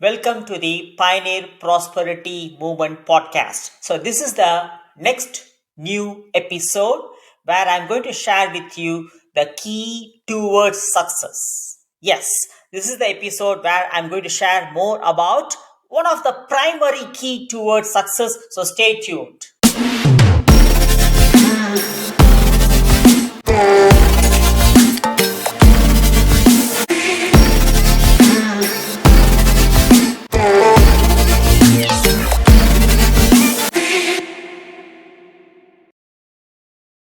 Welcome to the Pioneer Prosperity Movement podcast. So, this is the next new episode where I'm going to share with you the key towards success. Yes, this is the episode where I'm going to share more about one of the primary key towards success. So, stay tuned.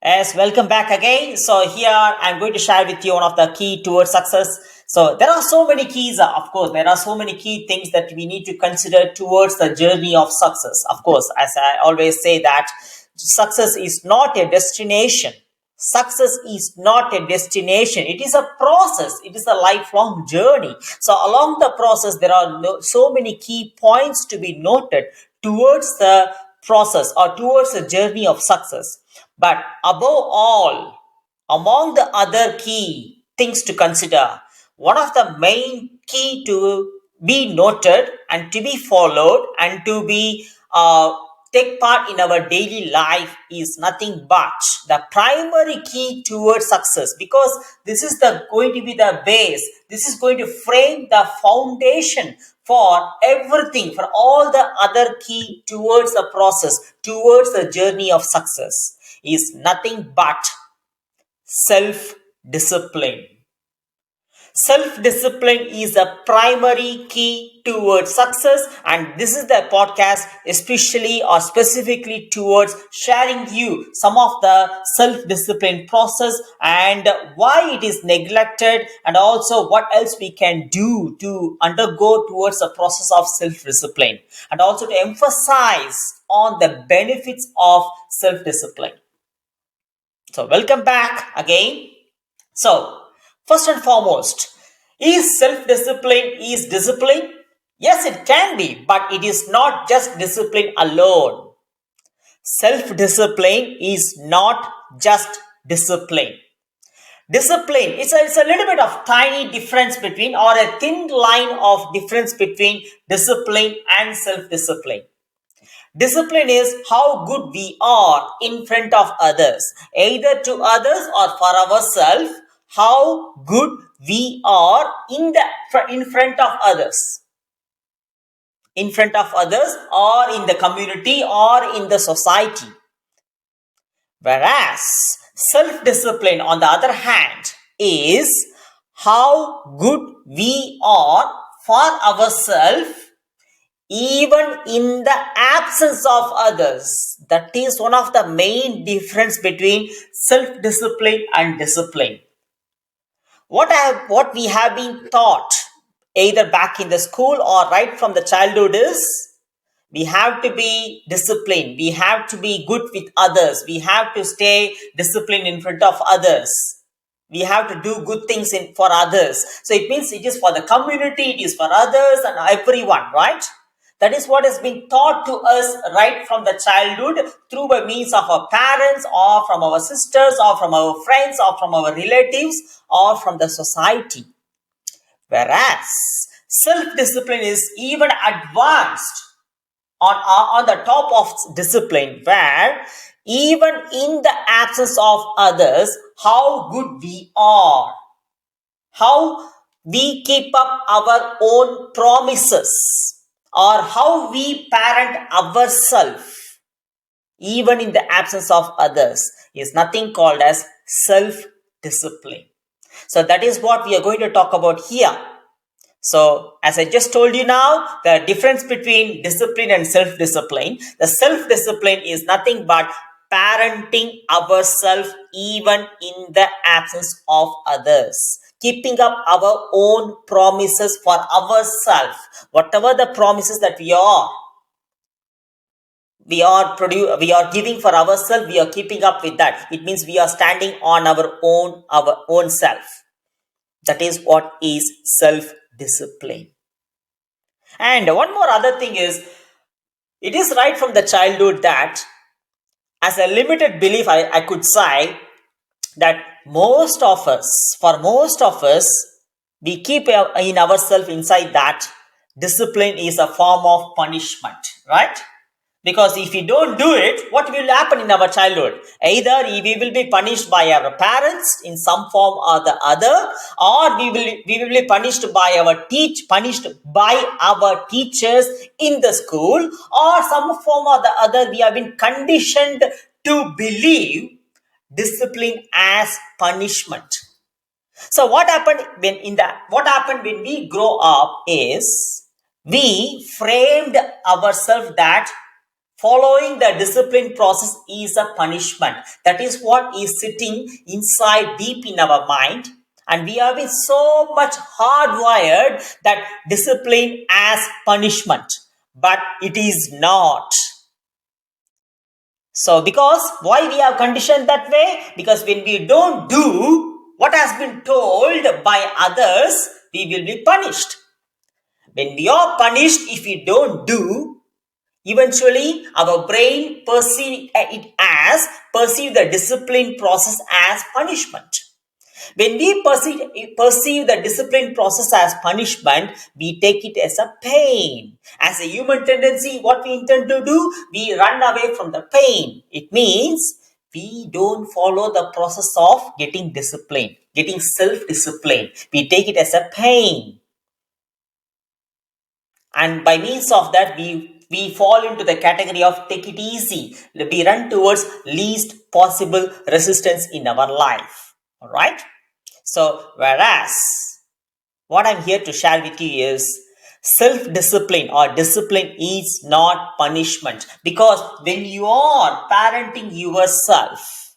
Yes, welcome back again. So here I'm going to share with you one of the key towards success. So there are so many keys, of course, there are so many key things that we need to consider towards the journey of success. Of course, as I always say that success is not a destination. Success is not a destination. It is a process. It is a lifelong journey. So along the process, there are so many key points to be noted towards the process or towards the journey of success. But above all, among the other key things to consider, one of the main key to be noted and to be followed and to be take part in our daily life is nothing but the primary key towards success, because this is going to be the base. This is going to frame the foundation for everything, for all the other key towards the process, towards the journey of success, is nothing but self discipline. Self discipline is a primary key towards success, and this is the podcast especially or specifically towards sharing you some of the self discipline process and why it is neglected, and also what else we can do to undergo towards the process of self discipline, and also to emphasize on the benefits of self discipline. So, welcome back again. So, first and foremost, is self-discipline is discipline? Yes, it can be, but it is not just discipline alone. Self-discipline is not just discipline. Discipline, it's a little bit of tiny difference between, or a thin line of difference between discipline and self-discipline. Discipline is how good we are in front of others, either to others or for ourselves. How good we are in front of others, or in the community or in the society. Whereas self-discipline, on the other hand, is how good we are for ourselves even in the absence of others. That is one of the main difference between self-discipline and discipline. What we have been taught either back in the school or right from the childhood is we have to be disciplined, we have to be good with others, we have to stay disciplined in front of others, we have to do good things for others. So it means it is for the community, it is for others and everyone, right? That is what has been taught to us right from the childhood through by means of our parents or from our sisters or from our friends or from our relatives or from the society. Whereas self-discipline is even advanced on the top of discipline, where even in the absence of others, how good we are, how we keep up our own promises, or how we parent ourselves even in the absence of others, is nothing called as self-discipline. So that is what we are going to talk about here. So as I just told you now, the difference between discipline and self-discipline, the self-discipline is nothing but parenting ourselves even in the absence of others, keeping up our own promises for ourselves. Whatever the promises that we are giving for ourselves, we are keeping up with that. It means we are standing on our own self. That is what is self-discipline. And one more other thing is, it is right from the childhood that, as a limited belief, I could say that for most of us, we keep in ourselves inside that discipline is a form of punishment, right? Because if we don't do it, what will happen in our childhood? Either we will be punished by our parents in some form or the other, or we will be punished by our teachers in the school, or some form or the other. We have been conditioned to believe discipline as punishment. So what happened when we grow up is we framed ourselves that following the discipline process is a punishment. That is what is sitting inside deep in our mind. And we have been so much hardwired that discipline as punishment. But it is not. So because why we are conditioned that way? Because when we don't do what has been told by others, we will be punished. When we are punished if we don't do, eventually our brain perceive the discipline process as punishment. When we perceive the discipline process as punishment, we take it as a pain. As a human tendency, what we intend to do, we run away from the pain. It means we don't follow the process of getting discipline, getting self-discipline. We take it as a pain. And by means of that, we fall into the category of take it easy. We run towards least possible resistance in our life. All right. So, whereas what I'm here to share with you is self-discipline or discipline is not punishment, because when you are parenting yourself,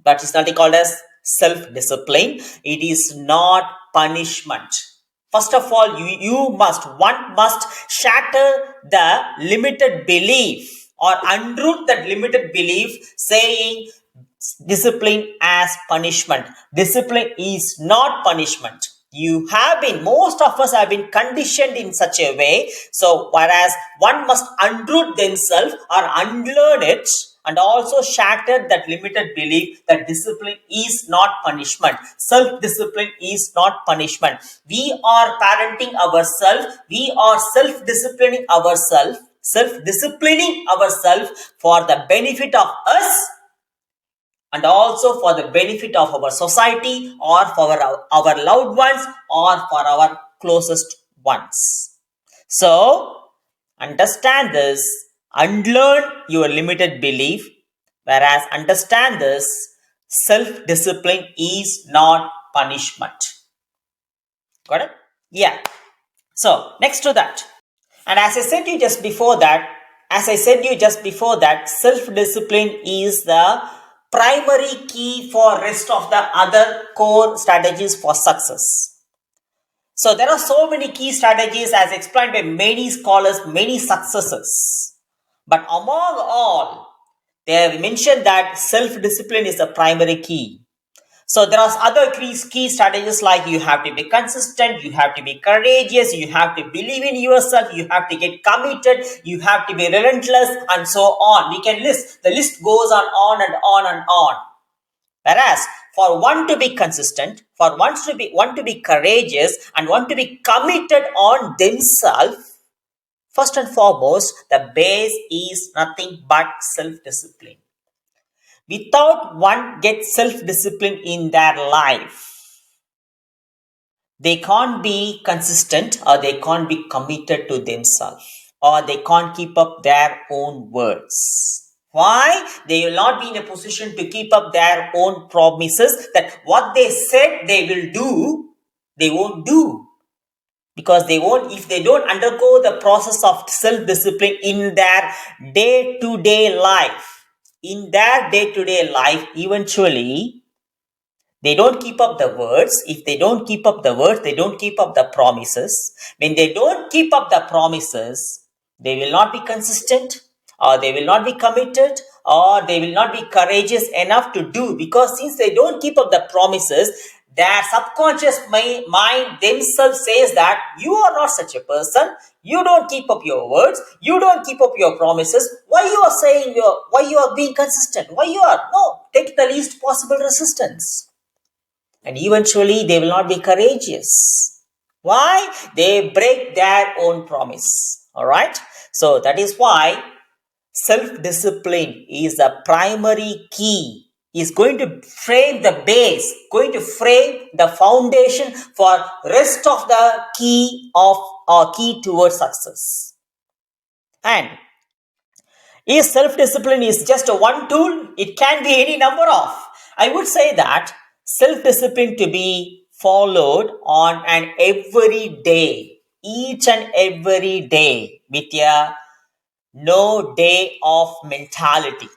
that is not called as self-discipline. It is not punishment. First of all, one must shatter the limited belief or unroot that limited belief saying discipline as punishment. Discipline is not punishment. Most of us have been conditioned in such a way. So, whereas one must unroot themselves or unlearn it, and also shatter that limited belief that discipline is not punishment. Self-discipline is not punishment. We are parenting ourselves. We are self-disciplining ourselves for the benefit of us, and also for the benefit of our society, or for our loved ones, or for our closest ones. So, understand this, unlearn your limited belief, whereas understand this, self-discipline is not punishment. Got it? Yeah. So, next to that, and as I said you just before that, self-discipline is the primary key for rest of the other core strategies for success. So there are so many key strategies as explained by many scholars, many successes. But among all, they have mentioned that self-discipline is the primary key. So there are other key strategies like you have to be consistent, you have to be courageous, you have to believe in yourself, you have to get committed, you have to be relentless, and so on. We can list. The list goes on and on and on. Whereas for one to be consistent, for one to be courageous, and one to be committed on themselves, first and foremost, the base is nothing but self-discipline. Without one gets self-discipline in their life, they can't be consistent, or they can't be committed to themselves, or they can't keep up their own words. Why? They will not be in a position to keep up their own promises, that what they said they will do, they won't do. Because if they don't undergo the process of self-discipline in their day-to-day life, eventually, they don't keep up the words. If they don't keep up the words, they don't keep up the promises. When they don't keep up the promises, they will not be consistent, or they will not be committed, or they will not be courageous enough to do. Because since they don't keep up the promises, their subconscious mind themselves says that you are not such a person. You don't keep up your words. You don't keep up your promises. Why you are being consistent? Take the least possible resistance. And eventually they will not be courageous. Why? They break their own promise. All right. So that is why self-discipline is the primary key, is going to frame the base, going to frame the foundation for rest of the key of or key towards success. And is self-discipline is just a one tool? It can be any number of. I would say that self-discipline to be followed on an every day, each and every day with a no day off mentality.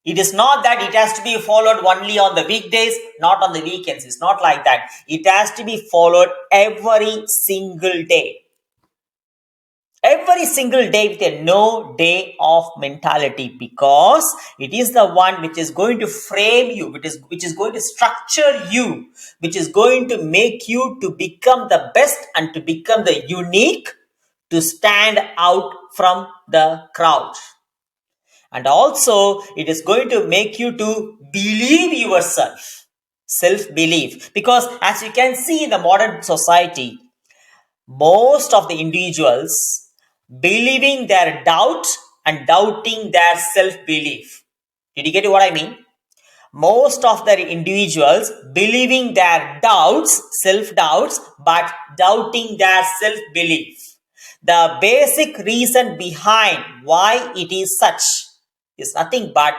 It is not that it has to be followed only on the weekdays, not on the weekends. It's not like that. It has to be followed every single day. Every single day with a no day off mentality, because it is the one which is going to frame you, which is going to structure you, which is going to make you to become the best and to become the unique, to stand out from the crowd. And also it is going to make you to believe yourself, self belief, because as you can see in the modern society, most of the individuals believing their doubt and doubting their self belief. Did you get what I mean? Most of the individuals believing their doubts, self doubts, but doubting their self belief. The basic reason behind why it is such is nothing but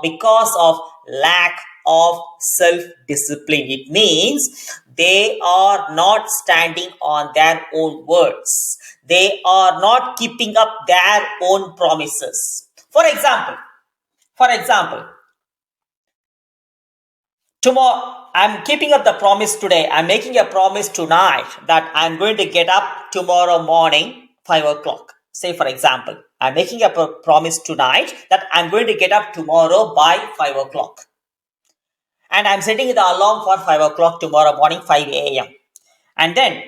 because of lack of self discipline. It means they are not standing on their own words, they are not keeping up their own promises. For example, tomorrow, I'm keeping up the promise today. I'm making a promise tonight that I'm going to get up tomorrow morning, 5 o'clock. Say, for example, I'm making a promise tonight that I'm going to get up tomorrow by 5 o'clock. And I'm setting the alarm for 5 o'clock tomorrow morning, 5 a.m. And then,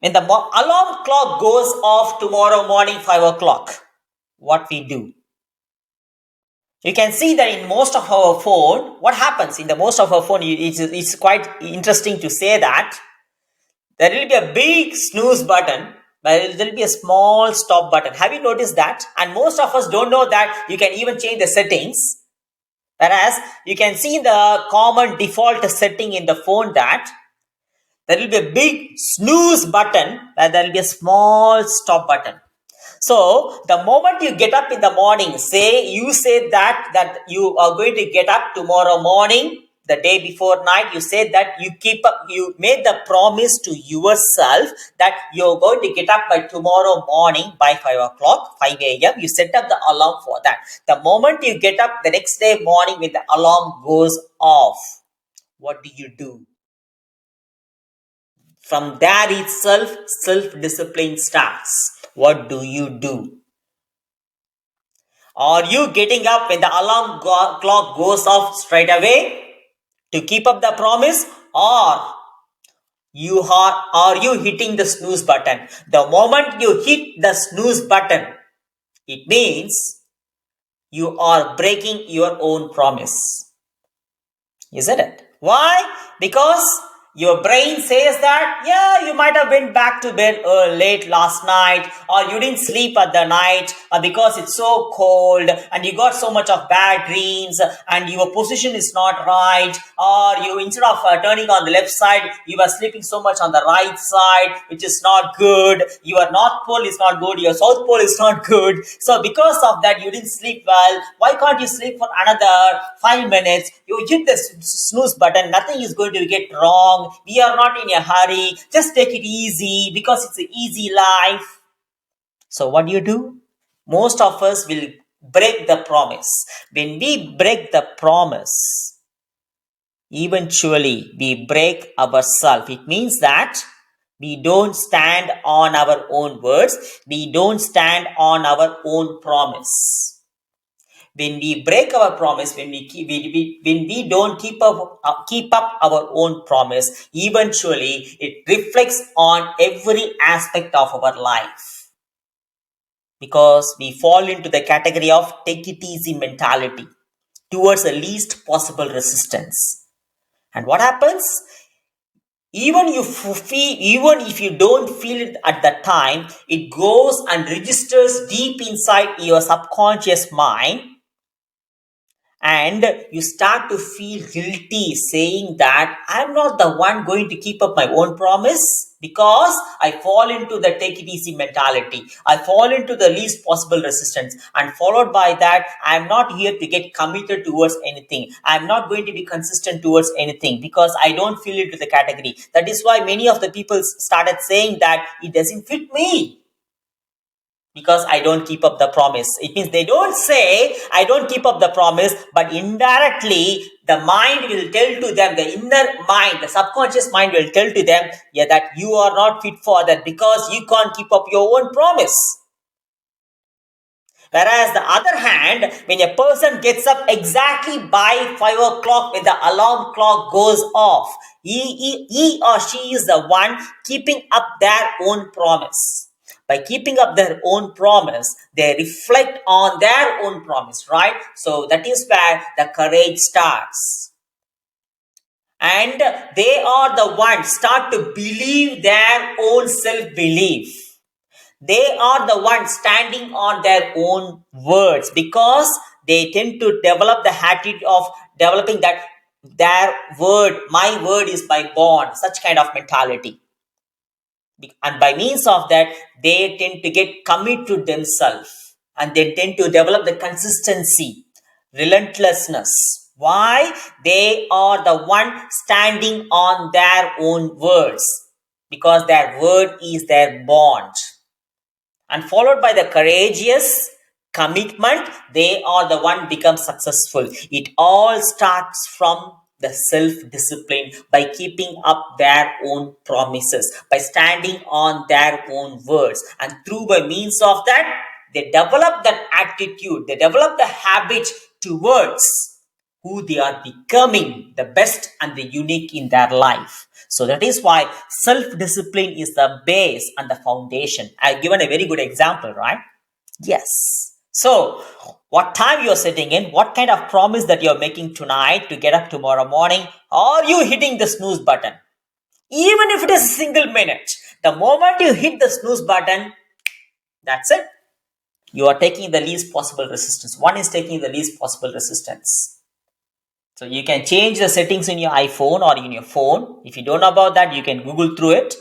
when the alarm clock goes off tomorrow morning, 5 o'clock, what we do? You can see that in most of our phone, what happens in the most of our phone, it's quite interesting to say that there will be a big snooze button, but there will be a small stop button. Have you noticed that? And most of us don't know that you can even change the settings. Whereas you can see the common default setting in the phone that there will be a big snooze button, and there will be a small stop button. So the moment you get up in the morning, you say that you are going to get up tomorrow morning, the day before night, you say that you made the promise to yourself that you're going to get up by tomorrow morning by 5 o'clock, 5 a.m. You set up the alarm for that. The moment you get up the next day morning when the alarm goes off, what do you do? From there itself, self-discipline starts. What do you do? Are you getting up when the alarm clock goes off straight away to keep up the promise, or are you hitting the snooze button? The moment you hit the snooze button, it means you are breaking your own promise. Isn't it? Why? Because your brain says that, yeah, you might have went back to bed late last night, or you didn't sleep at the night because it's so cold and you got so much of bad dreams and your position is not right, or you, instead of turning on the left side, you are sleeping so much on the right side, which is not good. Your north pole is not good, your south pole is not good. So because of that, you didn't sleep well. Why can't you sleep for another 5 minutes? You hit the snooze button, nothing is going to get wrong. We are not in a hurry. Just take it easy because it's an easy life. So what do? Most of us will break the promise. When we break the promise, eventually we break ourselves. It means that we don't stand on our own words. We don't stand on our own promise. When we break our promise, when we don't keep up our own promise, eventually it reflects on every aspect of our life, because we fall into the category of take it easy mentality towards the least possible resistance. And what happens? even if you don't feel it at the time, it goes and registers deep inside your subconscious mind, and you start to feel guilty saying that I'm not the one going to keep up my own promise, because I fall into the take it easy mentality. I fall into the least possible resistance, and followed by that, I'm not here to get committed towards anything. I'm not going to be consistent towards anything because I don't feel into the category. That is why many of the people started saying that it doesn't fit me, because I don't keep up the promise. It means they don't say I don't keep up the promise, but indirectly the mind will tell to them, the inner mind, the subconscious mind will tell to them, yeah, that you are not fit for that because you can't keep up your own promise. Whereas the other hand, when a person gets up exactly by 5 o'clock when the alarm clock goes off, he or she is the one keeping up their own promise. By keeping up their own promise, they reflect on their own promise, right? So that is where the courage starts. And they are the ones start to believe their own self-belief. They are the ones standing on their own words, because they tend to develop the habit of developing that their word, my word is my bond, such kind of mentality. And by means of that, they tend to get committed to themselves, and they tend to develop the consistency, relentlessness. Why? They are the one standing on their own words, because their word is their bond. And followed by the courageous commitment, they are the one become successful. It all starts from the self-discipline, by keeping up their own promises, by standing on their own words, and through by means of that, they develop that attitude, they develop the habit towards who they are becoming, the best and the unique in their life. So that is why self-discipline is the base and the foundation. I've given a very good example, right? Yes. So what time you're sitting in, what kind of promise that you're making tonight to get up tomorrow morning, are you hitting the snooze button? Even if it is a single minute, the moment you hit the snooze button, that's it. You are taking the least possible resistance. One is taking the least possible resistance. So you can change the settings in your iPhone or in your phone. If you don't know about that, you can Google through it.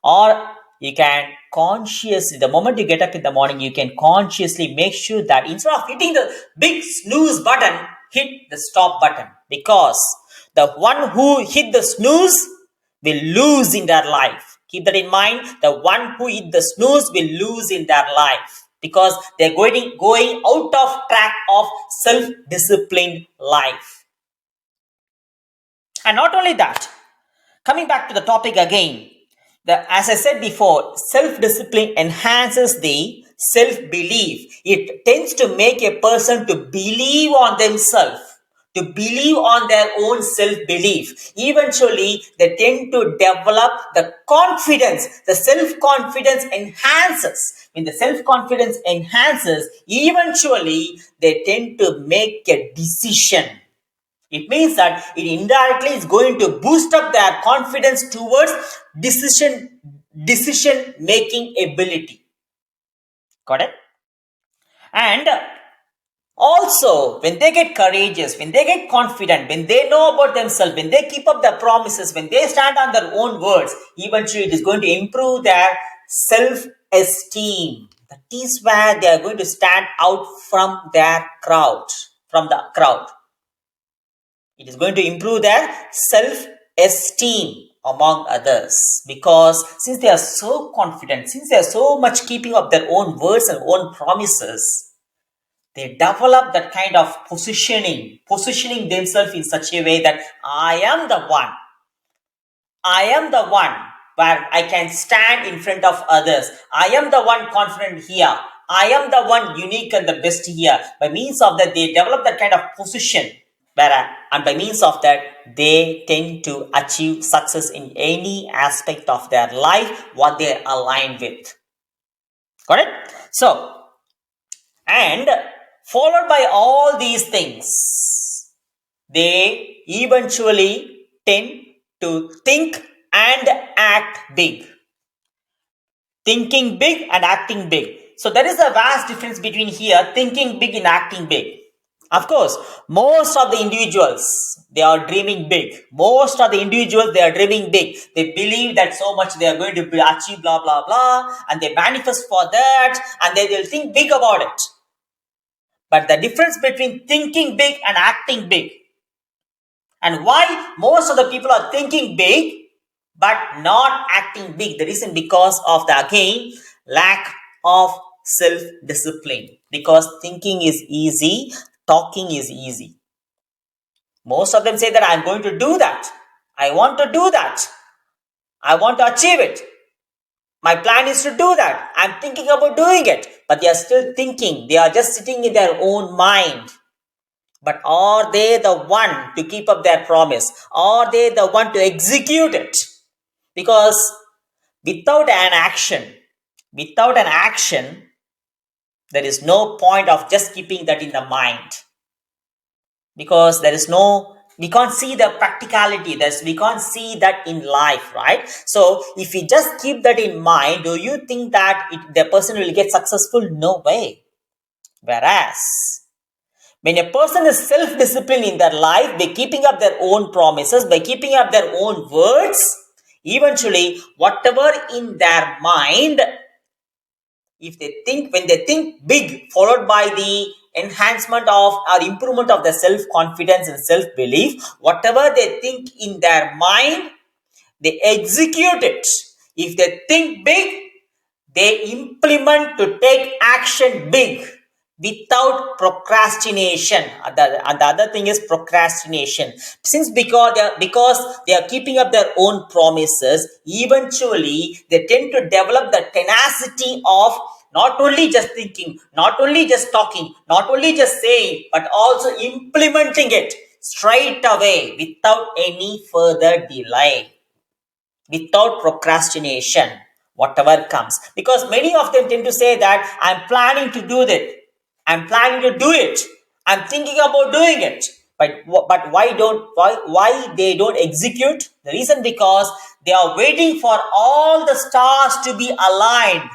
Or you can consciously, the moment you get up in the morning, you can consciously make sure that instead of hitting the big snooze button, hit the stop button. Because the one who hit the snooze will lose in their life. Keep that in mind. The one who hit the snooze will lose in their life, because they're going out of track of self-disciplined life. And not only that, coming back to the topic again, as I said before, self-discipline enhances the self-belief. It tends to make a person to believe on themselves, to believe on their own self-belief. Eventually, they tend to develop the confidence. The self-confidence enhances. When the self-confidence enhances, eventually, they tend to make a decision. It means that it indirectly is going to boost up their confidence towards decision making ability. Got it? And also, when they get courageous, when they get confident, when they know about themselves, when they keep up their promises, when they stand on their own words, eventually it is going to improve their self-esteem. That is where they are going to stand out from their crowd, from the crowd. It is going to improve their self-esteem among others, because since they are so confident, since they are so much keeping up their own words and own promises, they develop that kind of positioning themselves in such a way that I am the one where I can stand in front of others. I am the one confident here. I am the one unique and the best here. By means of that, they develop that kind of position. And by means of that, they tend to achieve success in any aspect of their life, what they align with. Got it? So, and followed by all these things, they eventually tend to think and act big. Thinking big and acting big. So there is a vast difference between here, thinking big and acting big. Of course, most of the individuals, they are dreaming big. Most of the individuals, they are dreaming big. They believe that so much they are going to achieve, blah, blah, blah, and they manifest for that, and they will think big about it. But the difference between thinking big and acting big, and why most of the people are thinking big but not acting big, the reason because of the, again, lack of self discipline. Because thinking is easy, talking is easy. Most of them say that I'm going to do that, I want to do that, I want to achieve it, my plan is to do that, I'm thinking about doing it, but they are still thinking, they are just sitting in their own mind. But are they the one to keep up their promise? Are they the one to execute it? Because without an action, without an action, there is no point of just keeping that in the mind. Because there is no, we can't see the practicality, we can't see that in life, right? So if we just keep that in mind, do you think that the person will get successful? No way. Whereas when a person is self-disciplined in their life, by keeping up their own promises, by keeping up their own words, eventually, whatever in their mind, if they think, when they think big, followed by the enhancement of or improvement of the self-confidence and self-belief, whatever they think in their mind, they execute it. If they think big, they implement to take action big without procrastination. And the other thing is procrastination. Since because they are keeping up their own promises, eventually they tend to develop the tenacity of not only just thinking, not only just talking, not only just saying, but also implementing it straight away without any further delay, without procrastination, whatever comes. Because many of them tend to say that I'm planning to do that, I'm planning to do it, I'm thinking about doing it, but why they don't execute? The reason because they are waiting for all the stars to be aligned.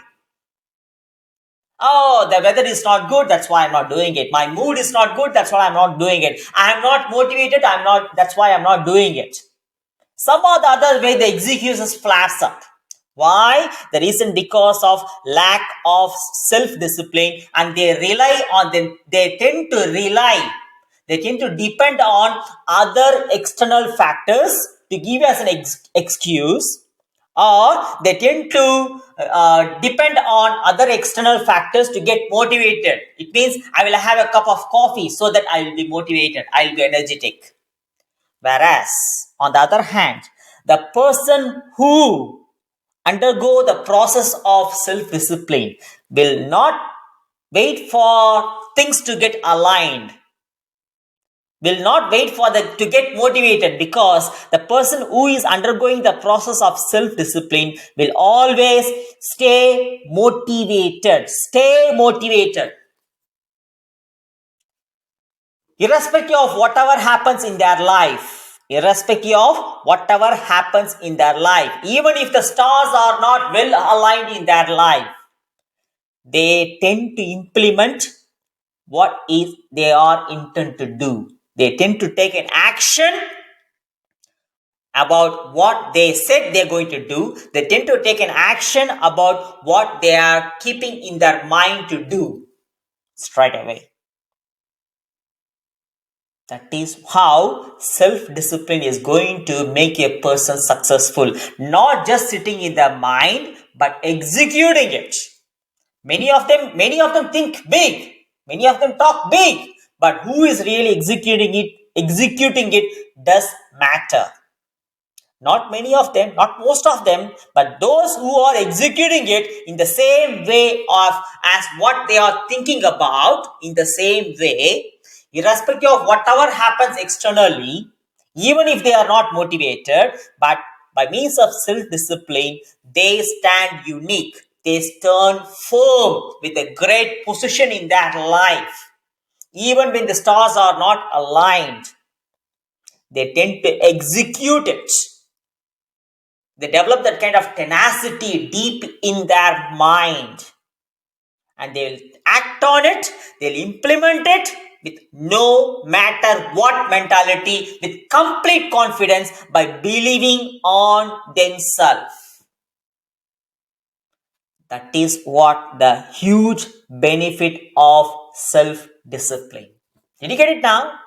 Oh, the weather is not good, that's why I'm not doing it. My mood is not good, that's why I'm not doing it. I'm not motivated, that's why I'm not doing it. Some or the other way, the execution flares up. Why? The reason because of lack of self-discipline, and they rely on them. They tend to rely. They tend to depend on other external factors to give us an excuse, or they tend to depend on other external factors to get motivated. It means I will have a cup of coffee so that I will be motivated. I will be energetic. Whereas, on the other hand, the person who undergo the process of self-discipline will not wait for things to get aligned, will not wait for to get motivated, because the person who is undergoing the process of self-discipline will always stay motivated. Stay motivated. Irrespective of whatever happens in their life, irrespective of whatever happens in their life, even if the stars are not well aligned in their life, they tend to implement what is they are intent to do. They tend to take an action about what they said they're going to do. They tend to take an action about what they are keeping in their mind to do straight away. That is how self-discipline is going to make a person successful. Not just sitting in their mind, but executing it. Many of them think big. Many of them talk big. But who is really executing it? Executing it does matter. Not many of them, not most of them, but those who are executing it in the same way of as what they are thinking about, in the same way, irrespective of whatever happens externally, even if they are not motivated, but by means of self-discipline, they stand unique. They stand firm with a great position in their life. Even when the stars are not aligned, they tend to execute it. They develop that kind of tenacity deep in their mind, and they'll act on it, they'll implement it with no matter what mentality, with complete confidence, by believing on themselves. That is what the huge benefit of self discipline. Did you get it now?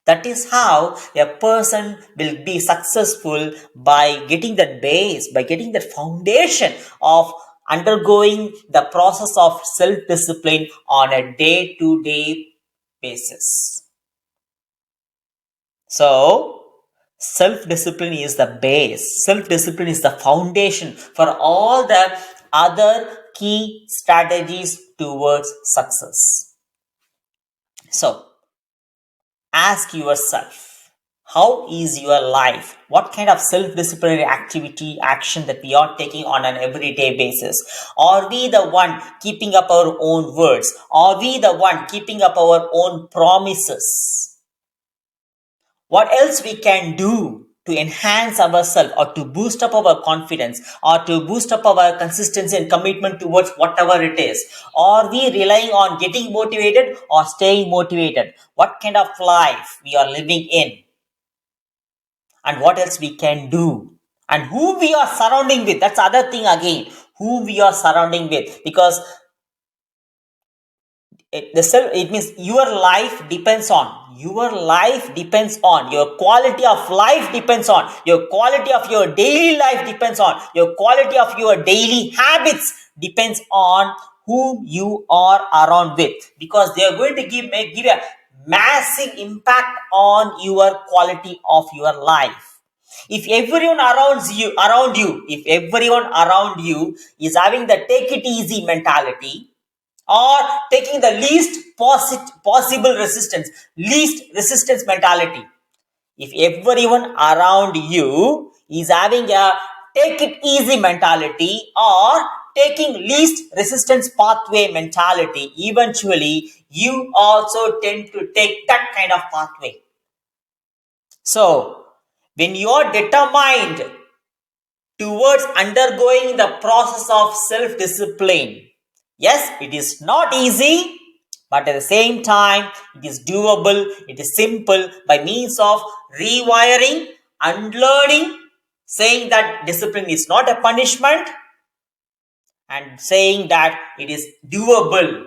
That is how a person will be successful, by getting that base, by getting that foundation of undergoing the process of self discipline on a day to day basis. So, self discipline is the base, self discipline is the foundation for all the other key strategies towards success. So, ask yourself, how is your life? What kind of self-disciplinary activity, action that we are taking on an everyday basis? Are we the one keeping up our own words? Are we the one keeping up our own promises? What else we can do to enhance ourselves, or to boost up our confidence, or to boost up our consistency and commitment towards whatever it is? Are we relying on getting motivated or staying motivated? What kind of life we are living in, and what else we can do, and who we are surrounding with? That's the other thing again, who we are surrounding with, because it means your life depends on, your quality of life depends on, your quality of your daily life depends on, your quality of your daily habits depends on whom you are around with, because they are going to give a massive impact on your quality of your life. If everyone if everyone around you is having the take it easy mentality, or taking the possible resistance, least resistance mentality, if everyone around you is having a take it easy mentality, or taking least resistance pathway mentality, eventually you also tend to take that kind of pathway. So when you are determined towards undergoing the process of self discipline, yes, it is not easy, but at the same time, it is doable, it is simple, by means of rewiring, unlearning, saying that discipline is not a punishment, and saying that it is doable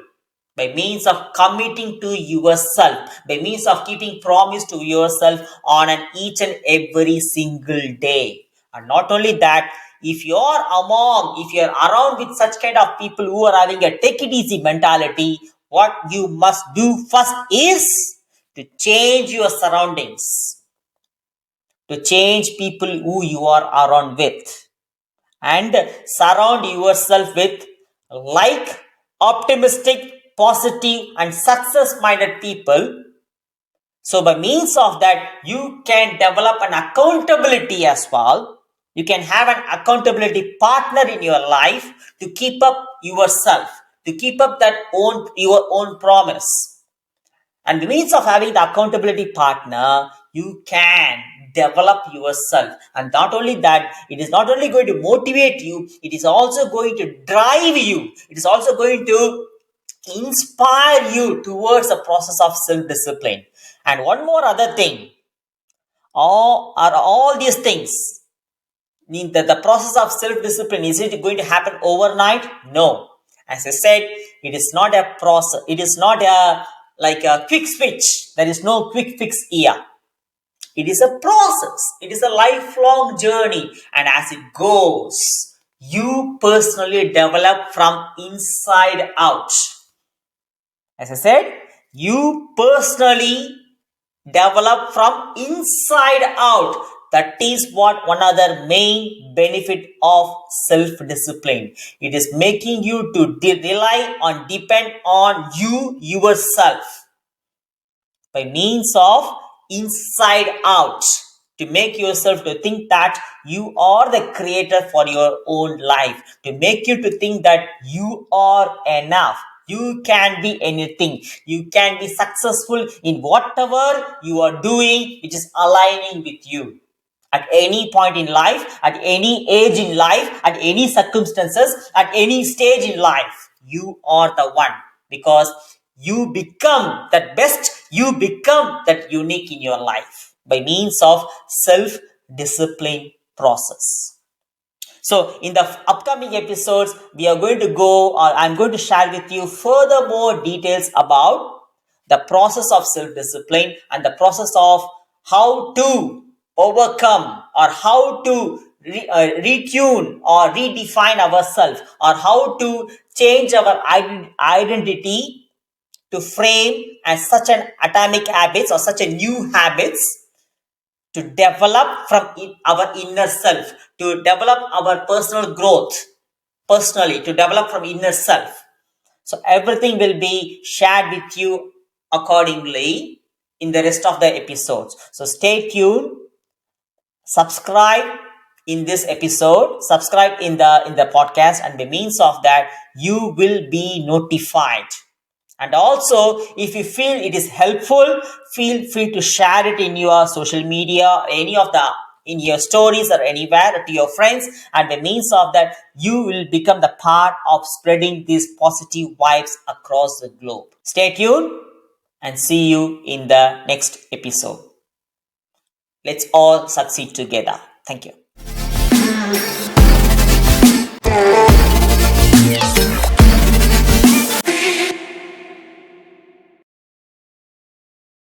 by means of committing to yourself, by means of keeping promise to yourself on an each and every single day. And not only that, if you're around with such kind of people who are having a take it easy mentality, what you must do first is to change your surroundings, to change people who you are around with, and surround yourself with like optimistic, positive, and success minded people. So by means of that, you can develop an accountability as well. You can have an accountability partner in your life to keep up yourself, to keep up your own promise. And the means of having the accountability partner, you can develop yourself. And not only that, it is not only going to motivate you, it is also going to drive you. It is also going to inspire you towards the process of self-discipline. And one more other thing, all these things, mean that the process of self-discipline, is it going to happen overnight? No. As I said, it is not a process, it is not a quick switch. There is no quick fix here. It is a process, it is a lifelong journey, and as it goes, you personally develop from inside out. As I said, you personally develop from inside out. That is what one other main benefit of self-discipline. It is making you to rely on, depend on you yourself, by means of inside out, to make yourself to think that you are the creator for your own life, to make you to think that you are enough, you can be anything, you can be successful in whatever you are doing which is aligning with you. at any point in life, at any age in life, at any circumstances, at any stage in life. You are the one, because you become that best, you become that unique in your life by means of self-discipline process. So in the upcoming episodes, we are going to go, or I'm going to share with you furthermore details about the process of self-discipline and the process of how to overcome, or how to retune or redefine ourselves, or how to change our identity to frame as such an atomic habits or such a new habits to develop from our inner self, to develop our personal growth personally, to develop from inner self. So everything will be shared with you accordingly in the rest of the episodes. So stay tuned, subscribe in this episode, subscribe in the podcast, and by means of that you will be notified. And also, if you feel it is helpful, feel free to share it in your social media, any of the in your stories or anywhere to your friends, and by means of that you will become the part of spreading these positive vibes across the globe. Stay tuned and see you in the next episode. Let's all succeed together. Thank you.